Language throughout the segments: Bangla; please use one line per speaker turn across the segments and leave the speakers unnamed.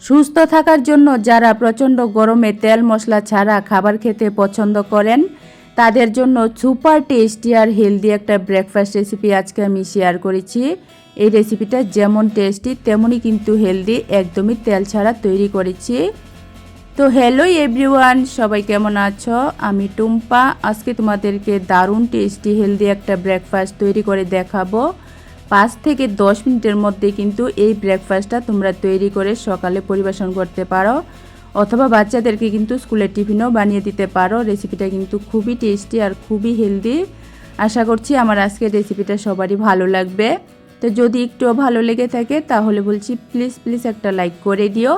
সুস্থ থাকার জন্য যারা প্রচণ্ড গরমে তেল মশলা ছাড়া খাবার খেতে পছন্দ করেন তাদের জন্য সুপার টেস্টি আর হেলদি একটা ব্রেকফাস্ট রেসিপি আজকে আমি শেয়ার করেছি। এই রেসিপিটা যেমন টেস্টি তেমনই কিন্তু হেলদি, একদমই তেল ছাড়া তৈরি করেছি। তো হ্যালো এভরিওয়ান, সবাই কেমন আছো? আমি টুম্পা। আজকে তোমাদেরকে দারুণ টেস্টি হেলদি একটা ব্রেকফাস্ট তৈরি করে দেখাবো। 5 থেকে 10 মিনিটের মধ্যে কিন্তু এই ব্রেকফাস্টটা তোমরা তৈরি করে সকালে পরিবেশন করতে পারো, অথবা বাচ্চাদেরকে কিন্তু স্কুলের টিফিনও বানিয়ে দিতে পারো। রেসিপিটা কিন্তু খুবই টেস্টি আর খুবই হেলদি। আশা করছি আমার আজকের রেসিপিটা সবারই ভালো লাগবে। তো যদি একটুও ভালো লেগে থাকে তাহলে বলছি প্লিজ একটা লাইক করে দিও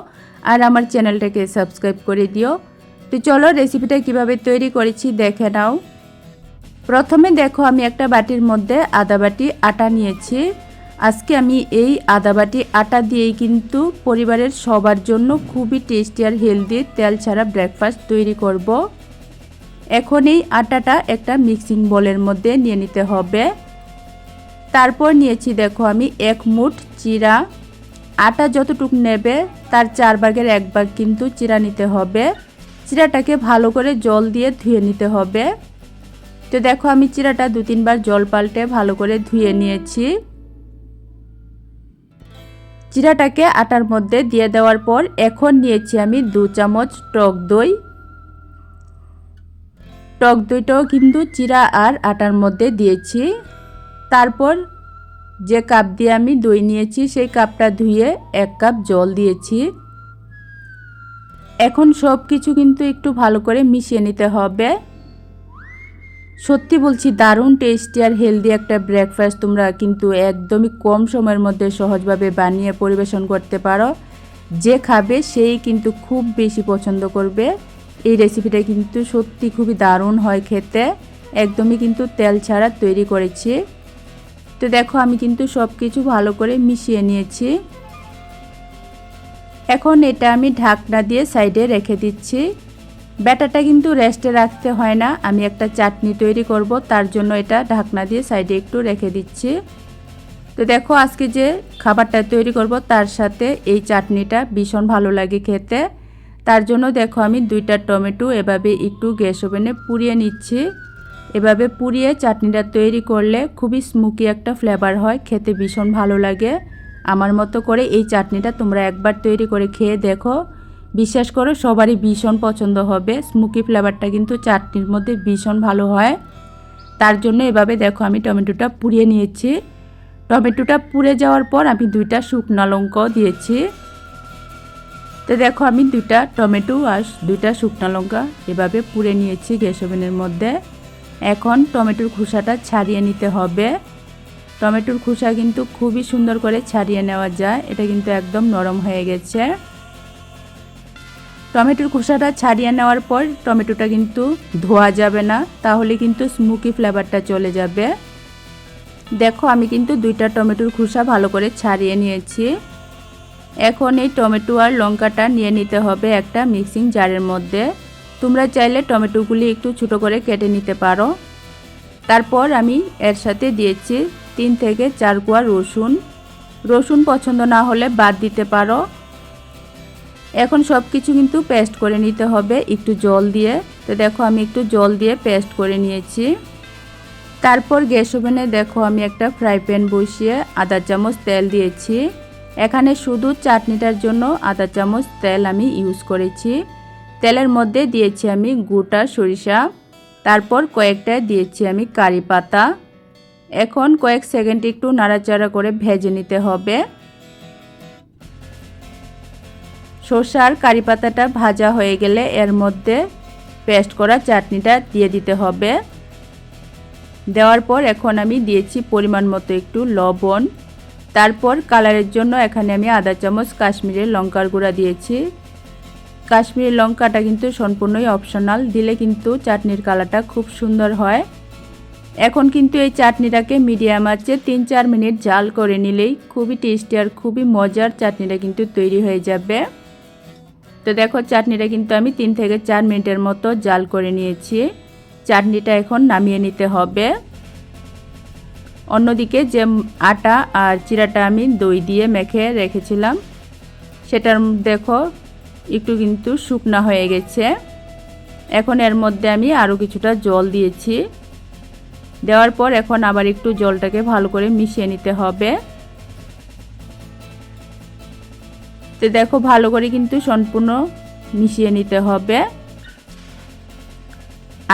আর আমার চ্যানেলটাকে সাবস্ক্রাইব করে দিও। তো চলো রেসিপিটা কিভাবে তৈরি করেছি দেখে নাও। প্রথমে দেখো আমি একটা বাটির মধ্যে আধা বাটি আটা নিয়েছি। আজকে আমি এই আধা বাটি আটা দিয়েই কিন্তু পরিবারের সবার জন্য খুবই টেস্টি আর হেলদি তেল ছাড়া ব্রেকফাস্ট তৈরি করব। এখন এই আটাটা একটা মিক্সিং বোলের মধ্যে নিয়ে নিতে হবে। তারপর নিয়েছি দেখো আমি 1 মুঠ চিরা। আটা যতটুকু নেবে তার 4 ভাগের 1 ভাগ কিন্তু চিরা নিতে হবে। চিরাটাকে ভালো করে জল দিয়ে ধুয়ে নিতে হবে। তো দেখো আমি চিরাটা 2-3 বার জল পাল্টে ভালো করে ধুয়ে নিয়েছি। চিরাটাকে আটার মধ্যে দিয়ে দেওয়ার পর এখন নিয়েছি আমি 2 চামচ টক দই। টক দইটাও কিন্তু চিরা আর আটার মধ্যে দিয়েছি। তারপর যে কাপ দিয়ে আমি দই নিয়েছি সেই কাপটা ধুয়ে 1 কাপ জল দিয়েছি। এখন সব কিছু কিন্তু একটু ভালো করে মিশিয়ে নিতে হবে। সত্যি বলছি দারুণ টেস্টি আর হেলদি একটা ব্রেকফাস্ট তোমরা কিন্তু একদমই কম সময়ের মধ্যে সহজভাবে বানিয়ে পরিবেশন করতে পারো। যে খাবে সেই কিন্তু খুব বেশি পছন্দ করবে। এই রেসিপিটা কিন্তু সত্যি খুবই দারুণ হয় খেতে, একদমই কিন্তু তেল ছাড়া তৈরি করেছি। তো দেখো আমি কিন্তু সব কিছু ভালো করে মিশিয়ে নিয়েছি। এখন এটা আমি ঢাকনা দিয়ে সাইডে রেখে দিচ্ছি। ব্যাটারটা কিন্তু রেস্টে রাখতে হয় না, আমি একটা চাটনি তৈরি করব, তার জন্য এটা ঢাকনা দিয়ে সাইডে একটু রেখে দিচ্ছি। তো দেখো আজকে যে খাবারটা তৈরি করব তার সাথে এই চাটনিটা ভীষণ ভালো লাগে খেতে। তার জন্য দেখো আমি 2টা টমেটো এভাবে একটু গ্যাস ওভেনে পুড়িয়ে নিচ্ছি। এভাবে পুড়িয়ে চাটনিটা তৈরি করলে খুবই স্মোকি একটা ফ্লেভার হয়, খেতে ভীষণ ভালো লাগে। আমার মতো করে এই চাটনিটা তোমরা একবার তৈরি করে খেয়ে দেখো, বিশ্বাস করো সবারই ভীষণ পছন্দ হবে। স্মোকি ফ্লেভারটা কিন্তু চাটনির মধ্যে ভীষণ ভালো হয়। তার জন্য এভাবে দেখো আমি টমেটোটা পুড়িয়ে নিয়েছি। টমেটোটা পুড়ে যাওয়ার পর আমি 2টা শুকনো লঙ্কাও দিয়েছি। তো দেখো আমি 2টা টমেটো আর 2টা শুকনো লঙ্কা এভাবে পুড়ে নিয়েছি গ্যাস ওভেনের মধ্যে। এখন টমেটোর খোসাটা ছাড়িয়ে নিতে হবে। টমেটোর খোসা কিন্তু খুবই সুন্দর করে ছাড়িয়ে নেওয়া যায়, এটা কিন্তু একদম নরম হয়ে গেছে। টমেটোর খোসাটা ছাড়িয়ে নেওয়ার পর টমেটোটা কিন্তু ধোয়া যাবে না, তাহলে কিন্তু স্মোকি ফ্লেভারটা চলে যাবে। দেখো আমি কিন্তু 2টা টমেটোর খোসা ভালো করে ছাড়িয়ে নিয়েছি। এখন এই টমেটো আর লঙ্কাটা নিয়ে নিতে হবে একটা মিক্সিং জারের মধ্যে। তোমরা চাইলে টমেটোগুলি একটু ছোটো করে কেটে নিতে পারো। তারপর আমি এর সাথে দিয়েছি 3 থেকে 4 কোয়া রসুন। রসুন পছন্দ না হলে বাদ দিতে পারো। এখন সব কিছু কিন্তু পেস্ট করে নিতে হবে একটু জল দিয়ে। তো দেখো আমি একটু জল দিয়ে পেস্ট করে নিয়েছি। তারপর গ্যাস ওভেনে দেখো আমি একটা ফ্রাই প্যান বসিয়ে আধা চামচ তেল দিয়েছি। এখানে শুধু চাটনিটার জন্য আধা চামচ তেল আমি ইউজ করেছি। তেলের মধ্যে দিয়েছি আমি গোটা সরিষা, তারপর কয়েকটা দিয়েছি আমি কারি পাতা। এখন কয়েক সেকেন্ড একটু নাড়াচাড়া করে ভেজে নিতে হবে। সরষা আর কারি পাতাটা ভাজা হয়ে গেলে এর মধ্যে পেস্ট করা চাটনিটা দিয়ে দিতে হবে। দেওয়ার পর এখন আমি দিয়েছি পরিমাণ মতো একটু লবণ। তারপর কালারের জন্য এখানে আমি আধা চামচ কাশ্মীরি লঙ্কার গুঁড়া দিয়েছি। কাশ্মীরি লঙ্কাটা কিন্তু সম্পূর্ণই অপশনাল, দিলে কিন্তু চাটনির কালারটা খুব সুন্দর হয়। এখন কিন্তু এই চাটনিটাকে মিডিয়াম আঁচে 3-4 মিনিট জাল করে নিলেই খুবই টেস্টি আর খুবই মজার চাটনিটা কিন্তু তৈরি হয়ে যাবে। তো দেখো চাটনিটা কিন্তু আমি 3 থেকে 4 মিনিটের মতো জাল করে নিয়েছি। চাটনিটা এখন নামিয়ে নিতে হবে। অন্যদিকে যে আটা আর চিরাটা আমি দই দিয়ে মেখে রেখেছিলাম সেটার দেখো একটু কিন্তু শুকনা হয়ে গেছে। এখন এর মধ্যে আমি আরও কিছুটা জল দিয়েছি। দেওয়ার পর এখন আবার একটু জলটাকে ভালো করে মিশিয়ে নিতে হবে। তো দেখো ভালো করে কিন্তু সম্পূর্ণ মিশিয়ে নিতে হবে।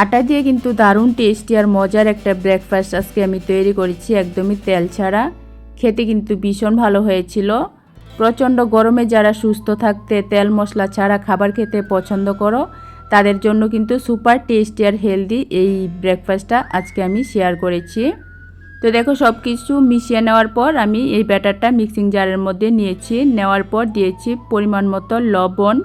আটা দিয়ে কিন্তু দারুণ টেস্টি আর মজার একটা ব্রেকফাস্ট আজকে আমি তৈরি করেছি, একদমই তেল ছাড়া। খেতে কিন্তু ভীষণ ভালো হয়েছিল। প্রচণ্ড গরমে যারা সুস্থ থাকতে তেল মশলা ছাড়া খাবার খেতে পছন্দ করো, তাদের জন্য কিন্তু সুপার টেস্টি আর হেলদি এই ব্রেকফাস্টটা আজকে আমি শেয়ার করেছি। তো দেখো সব কিছু মিশিয়ে নেওয়ার পর আমি এই ব্যাটারটা মিক্সিং জারের মধ্যে নিয়েছি। নেওয়ার পর দিয়েছি পরিমাণ মতো লবণ,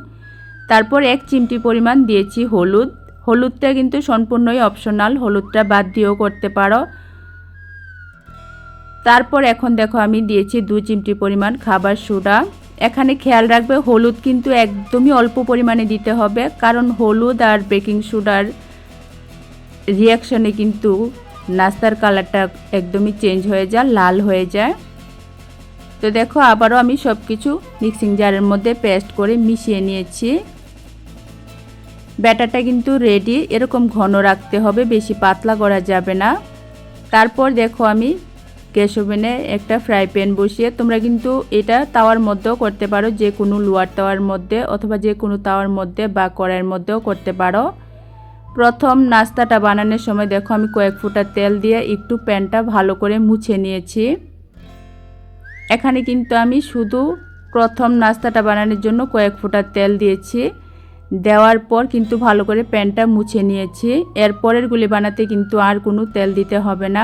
তারপর 1 চিমটি পরিমাণ দিয়েছি হলুদ। হলুদটা কিন্তু সম্পূর্ণই অপশনাল, হলুদটা বাদ দিয়েও করতে পারো। তারপর এখন দেখো আমি দিয়েছি 2 চিমটি পরিমাণ খাবার সোডা। এখানে খেয়াল রাখবে হলুদ কিন্তু একদমই অল্প পরিমাণে দিতে হবে, কারণ হলুদ আর বেকিং সোডার রিয়াকশনে কিন্তু নাস্তার কালারটা একদমই চেঞ্জ হয়ে যায়, লাল হয়ে যায়। তো দেখো আবারও আমি সব কিছু মিক্সিং জারের মধ্যে পেস্ট করে মিশিয়ে নিয়েছি। ব্যাটারটা কিন্তু রেডি, এরকম ঘন রাখতে হবে, বেশি পাতলা করা যাবে না। তারপর দেখো আমি গ্যাস ওভেনে একটা ফ্রাই প্যান বসিয়ে, তোমরা কিন্তু এটা তাওয়ার মধ্যেও করতে পারো, যে কোনো লোহার তাওয়ার মধ্যে অথবা যে কোনো তাওয়ার মধ্যে বা কড়াইয়ের মধ্যেও করতে পারো। প্রথম নাস্তাটা বানানোর সময় দেখো আমি কয়েক ফোঁটা তেল দিয়ে একটু প্যানটা ভালো করে মুছে নিয়েছি। এখানে কিন্তু আমি শুধু প্রথম নাস্তাটা বানানোর জন্য কয়েক ফোঁটা তেল দিয়েছি। দেওয়ার পর কিন্তু ভালো করে প্যানটা মুছে নিয়েছি। এরপরেরগুলি বানাতে কিন্তু আর কোনো তেল দিতে হবে না।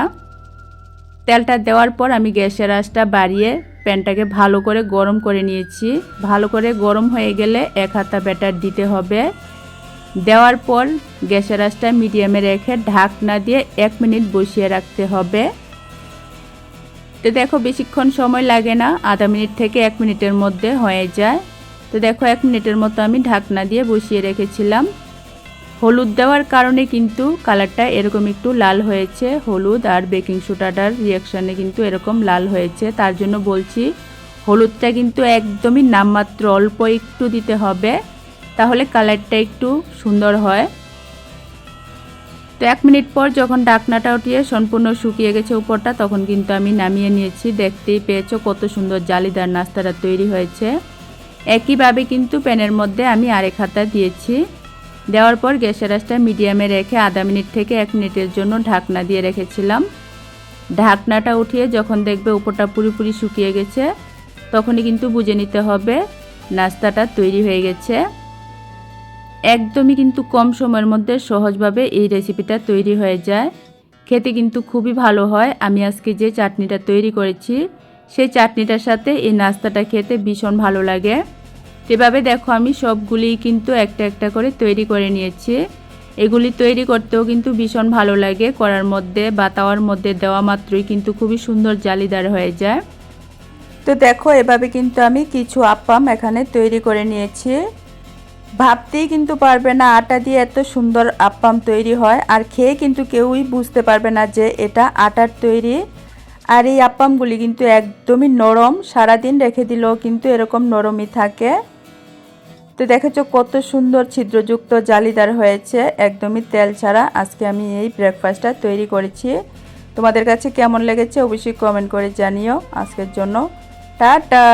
তেলটা দেওয়ার পর আমি গ্যাসের আঁচটা বাড়িয়ে প্যানটাকে ভালো করে গরম করে নিয়েছি। ভালো করে গরম হয়ে গেলে 1 হাতা ব্যাটার দিতে হবে। দেওয়ার পর গ্যাসের আঁচটা মিডিয়ামে রেখে ঢাকনা দিয়ে 1 মিনিট বসিয়ে রাখতে হবে। তো দেখো বেশিক্ষণ সময় লাগে না, আধা মিনিট থেকে 1 মিনিটের মধ্যে হয়ে যায়। তো দেখো 1 মিনিটের মতো আমি ঢাকনা দিয়ে বসিয়ে রেখেছিলাম। হলুদ দেওয়ার কারণে কিন্তু কালারটা এরকম একটু লাল হয়েছে, হলুদ আর বেকিং সোডাটার রিয়াকশানে কিন্তু এরকম লাল হয়েছে। তার জন্য বলছি হলুদটা কিন্তু একদমই নামমাত্র অল্প একটু দিতে হবে, তাহলে কালারটা একটু সুন্দর হয়। তো 1 মিনিট পর যখন ঢাকনাটা উঠিয়ে সম্পূর্ণ শুকিয়ে গেছে উপরটা, তখন কিন্তু আমি নামিয়ে নিয়েছি। দেখতেই পেয়েছো কত সুন্দর জালিদার নাস্তাটা তৈরি হয়েছে। একইভাবে কিন্তু প্যানের মধ্যে আমি আরেক হাতা দিয়েছি। দেওয়ার পর গ্যাসের আঁচটা মিডিয়ামে রেখে আধা মিনিট থেকে 1 মিনিটের জন্য ঢাকনা দিয়ে রেখেছিলাম। ঢাকনাটা উঠিয়ে যখন দেখবে উপরটা পুরোপুরি শুকিয়ে গেছে, তখনই কিন্তু বুঝে নিতে হবে নাস্তাটা তৈরি হয়ে গেছে। একদমই কিন্তু কম সময়ের মধ্যে সহজভাবে এই রেসিপিটা তৈরি হয়ে যায়। খেতে কিন্তু খুবই ভালো হয়। আমি আজকে যে চাটনিটা তৈরি করেছি, সেই চাটনিটার সাথে এই নাস্তাটা খেতে ভীষণ ভালো লাগে। এভাবে দেখো আমি সবগুলিই কিন্তু একটা একটা করে তৈরি করে নিয়েছি। এগুলি তৈরি করতেও কিন্তু ভীষণ ভালো লাগে, কড়ার মধ্যে বা তাওয়ার মধ্যে দেওয়া মাত্রই কিন্তু খুবই সুন্দর জালিদার হয়ে যায়। তো দেখো এভাবে কিন্তু আমি কিছু আপ্পাম এখানে তৈরি করে নিয়েছি। ভাবতেই কিন্তু পারবে না আটা দিয়ে এত সুন্দর আপ্পাম তৈরি হয়, আর খেয়ে কিন্তু কেউই বুঝতে পারবে না যে এটা আটার তৈরি। আর এই আপ্পামগুলি কিন্তু একদমই নরম, সারাদিন রেখে দিলেও কিন্তু এরকম নরমই থাকে। তো দেখেছো কত সুন্দর ছিদ্রযুক্ত জালিদার হয়েছে, একদমই তেল ছাড়া আজকে আমি এই ব্রেকফাস্টটা তৈরি করেছি। তোমাদের কাছে কেমন লেগেছে অবশ্যই কমেন্ট করে জানিও। আজকের জন্য টাটা।